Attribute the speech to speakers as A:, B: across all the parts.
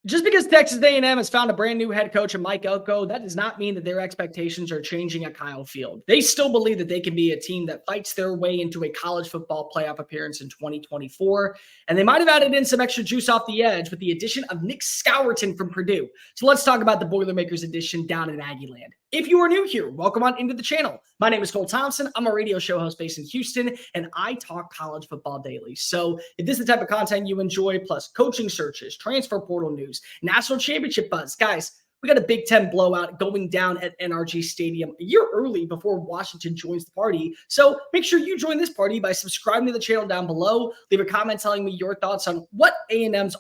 A: Just because Texas A&M has found a brand new head coach in Mike Elko, that does not mean that their expectations are changing at Kyle Field. They still believe that they can be a team that fights their way into a college football playoff appearance in 2024. And they might have added in some extra juice off the edge with the addition of Nic Scourton from Purdue. So let's talk about the Boilermakers edition down in Aggie land. If you are new here, welcome on into the channel. My name is Cole Thompson. I'm a radio show host based in Houston, and I talk college football daily. So if this is the type of content you enjoy, plus coaching searches, transfer portal news, national championship buzz, guys, we got a Big Ten blowout going down at NRG Stadium a year early before Washington joins the party. So make sure you join this party by subscribing to the channel down below. Leave a comment telling me your thoughts on what A&M's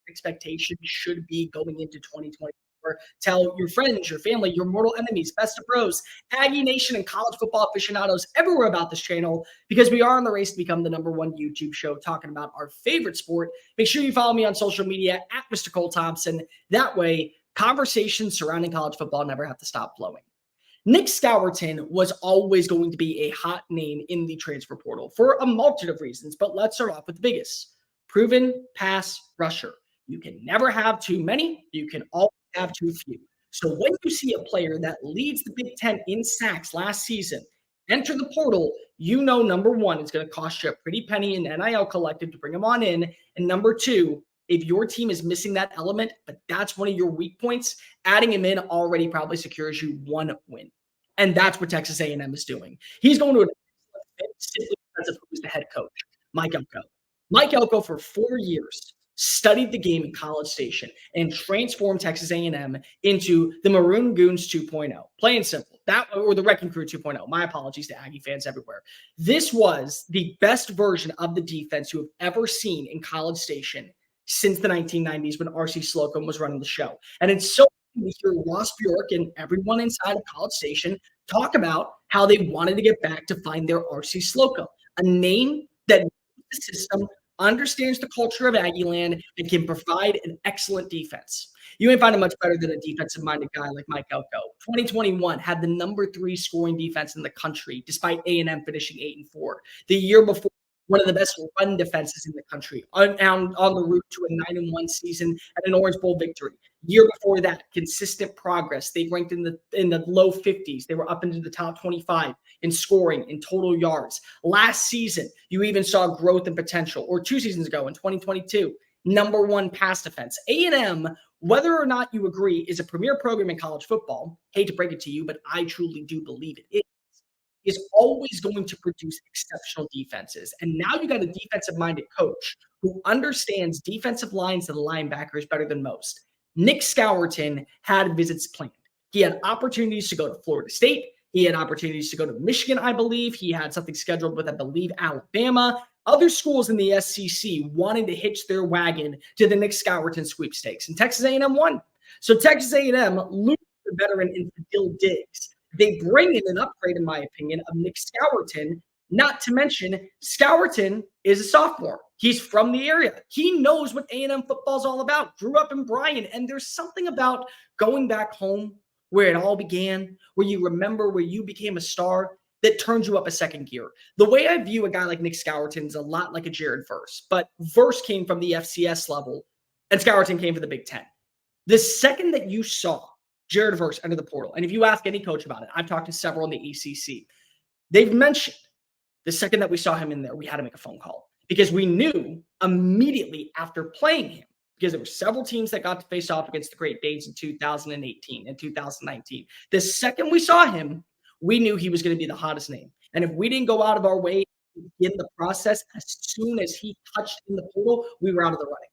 A: expectations should be going into 2024. Tell your friends, your family, your mortal enemies, best of bros, Aggie Nation, and college football aficionados everywhere about this channel, because we are on the race to become the #1 YouTube show talking about our favorite sport. Make sure you follow me on social media at Mr. Cole Thompson. That way, conversations surrounding college football never have to stop flowing. Nic Scourton was always going to be a hot name in the transfer portal for a multitude of reasons, but let's start off with the biggest. Proven pass rusher. You can never have too many. You can always have too few. So when you see a player that leads the Big Ten in sacks last season enter the portal, you know, number one, it's going to cost you a pretty penny in NIL collected to bring him on in. And number two, if your team is missing that element, but that's one of your weak points, adding him in already probably secures you one win. And that's what Texas A&M is doing. He's going to an fit simply because of who's the head coach, Mike Elko. Mike Elko, for 4 years, studied the game in College Station and transformed Texas A&M into the Maroon Goons 2.0. Plain and simple. That, or the Wrecking Crew 2.0. My apologies to Aggie fans everywhere. This was the best version of the defense you have ever seen in College Station since the 1990s when R.C. Slocum was running the show. And it's so we hear Ross Bjork and everyone inside of College Station talk about how they wanted to get back to find their R.C. Slocum, a name that the system understands the culture of Aggieland and can provide an excellent defense. You ain't find it much better than a defensive-minded guy like Mike Elko. 2021 had the #3 scoring defense in the country, despite A&M finishing 8-4. The year before, one of the best run defenses in the country, on the route to a 9-1 season and an Orange Bowl victory. Year before that, consistent progress. They ranked in the low 50s. They were up into the top 25 in scoring, in total yards. Last season, you even saw growth and potential, or 2 seasons ago in 2022, #1 pass defense. A&M, whether or not you agree, is a premier program in college football. Hate to break it to you, but I truly do believe it is always going to produce exceptional defenses. And now you got a defensive-minded coach who understands defensive lines and linebackers better than most. Nic Scourton had visits planned. He had opportunities to go to Florida State. He had opportunities to go to Michigan, I believe. He had something scheduled with, I believe, Alabama. Other schools in the SEC wanted to hitch their wagon to the Nic Scourton sweepstakes, and Texas A&M won. So Texas A&M loses the veteran in Dill Diggs. They bring in an upgrade, in my opinion, of Nic Scourton, not to mention Scourton is a sophomore. He's from the area. He knows what A&M football is all about. Grew up in Bryan, and there's something about going back home where it all began, where you remember where you became a star, that turns you up a second gear. The way I view a guy like Nic Scourton is a lot like a Jared Verse, but Verse came from the FCS level, and Scourton came from the Big Ten. The second that you saw Jared Verse enter the portal, and if you ask any coach about it, I've talked to several in the ACC, they've mentioned the second that we saw him in there, we had to make a phone call because we knew immediately after playing him, because there were several teams that got to face off against the Great Danes in 2018 and 2019. The second we saw him, we knew he was going to be the hottest name. And if we didn't go out of our way to begin the process, as soon as he touched in the portal, we were out of the running.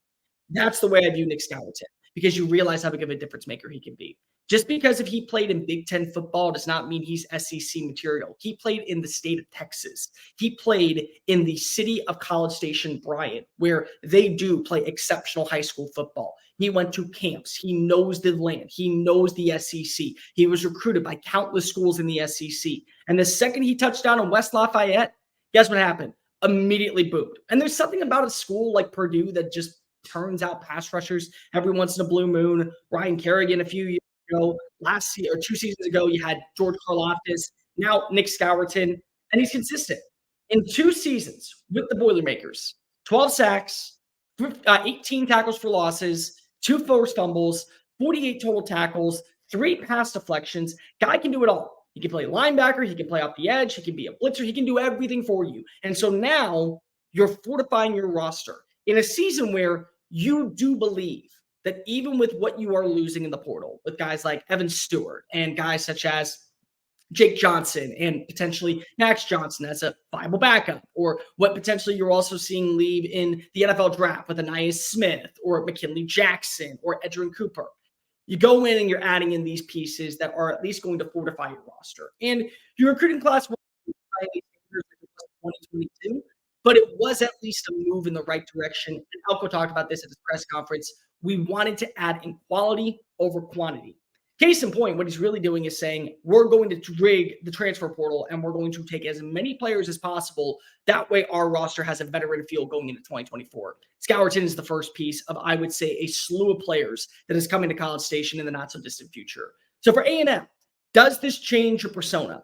A: That's the way I view Nic Scourton, because you realize how big of a difference maker he can be. Just because if he played in Big Ten football does not mean he's SEC material. He played in the state of Texas. He played in the city of College Station, Bryan, where they do play exceptional high school football. He went to camps. He knows the land. He knows the SEC. He was recruited by countless schools in the SEC. And the second he touched down in West Lafayette, guess what happened? Immediately boomed. And there's something about a school like Purdue that just turns out pass rushers every once in a blue moon. Ryan Kerrigan a few years ago, last year or 2 seasons ago, you had George Karlaftis, now Nic Scourton, and he's consistent. In 2 seasons with the Boilermakers, 12 sacks, 18 tackles for losses, 2 forced fumbles, 48 total tackles, 3 pass deflections. Guy can do it all. He can play linebacker. He can play off the edge. He can be a blitzer. He can do everything for you. And so now you're fortifying your roster in a season where you do believe that even with what you are losing in the portal, with guys like Evan Stewart and guys such as Jake Johnson and potentially Max Johnson as a viable backup, or what potentially you're also seeing leave in the NFL draft with Anais Smith or McKinley Jackson or Edgerrin Cooper. You go in and you're adding in these pieces that are at least going to fortify your roster. And your recruiting class was 2022, but it was at least a move in the right direction. And Elko talked about this at his press conference. We wanted to add in quality over quantity. Case in point, what he's really doing is saying, we're going to rig the transfer portal and we're going to take as many players as possible. That way our roster has a veteran feel going into 2024. Scourton is the first piece of, I would say, a slew of players that is coming to College Station in the not so distant future. So for A&M, does this change your persona?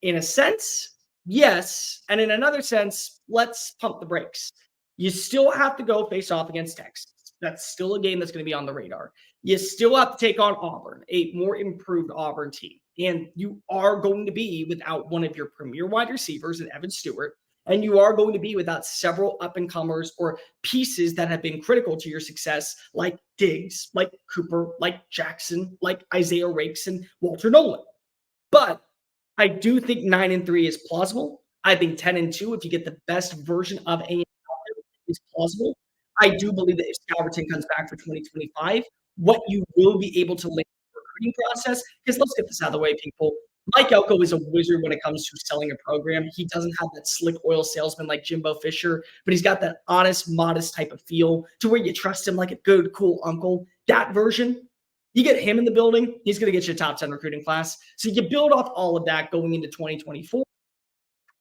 A: In a sense, yes. And in another sense, let's pump the brakes. You still have to go face off against Texas. That's still a game that's going to be on the radar. You still have to take on Auburn, a more improved Auburn team. And you are going to be without one of your premier wide receivers in Evan Stewart. And you are going to be without several up-and-comers or pieces that have been critical to your success, like Diggs, like Cooper, like Jackson, like Isaiah Rakes, and Walter Nolan. But I do think 9-3 is plausible. I think 10-2, if you get the best version of A&M, is plausible. I do believe that if Scourton comes back for 2025, what you will be able to link the recruiting process, because let's get this out of the way, people. Mike Elko is a wizard when it comes to selling a program. He doesn't have that slick oil salesman like Jimbo Fisher, but he's got that honest, modest type of feel to where you trust him like a good, cool uncle. That version, you get him in the building, he's going to get you a top 10 recruiting class. So you build off all of that going into 2024.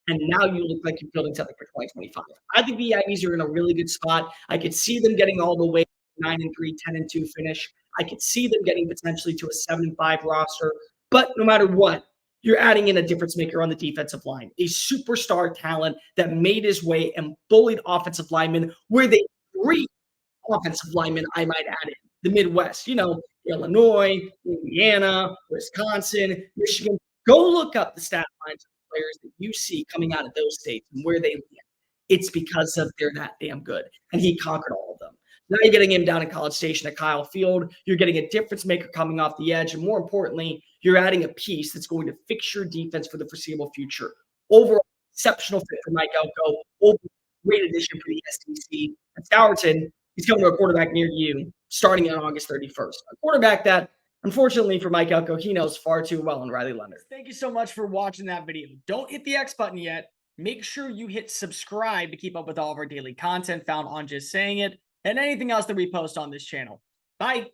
A: And now you look like you're building something for 2025. I think the Aggies are in a really good spot. I could see them getting all the way 9-3, 10-2 finish. I could see them getting potentially to a 7-5 roster. But no matter what, you're adding in a difference maker on the defensive line, a superstar talent that made his way and bullied offensive linemen where they breed offensive linemen, I might add in the Midwest, Illinois, Indiana, Wisconsin, Michigan. Go look up the stat lines players that you see coming out of those states and where they land. It's because of they're that damn good. And he conquered all of them. Now you're getting him down in College Station at Kyle Field. You're getting a difference maker coming off the edge. And more importantly, you're adding a piece that's going to fix your defense for the foreseeable future. Overall, exceptional fit for Mike Elko. Great addition for the SEC. And Scourton, he's coming to a quarterback near you starting on August 31st. A quarterback that, unfortunately for Mike Elko, he knows far too well in Riley Leonard. Thank you so much for watching that video. Don't hit the X button yet. Make sure you hit subscribe to keep up with all of our daily content found on Just Saying It and anything else that we post on this channel. Bye.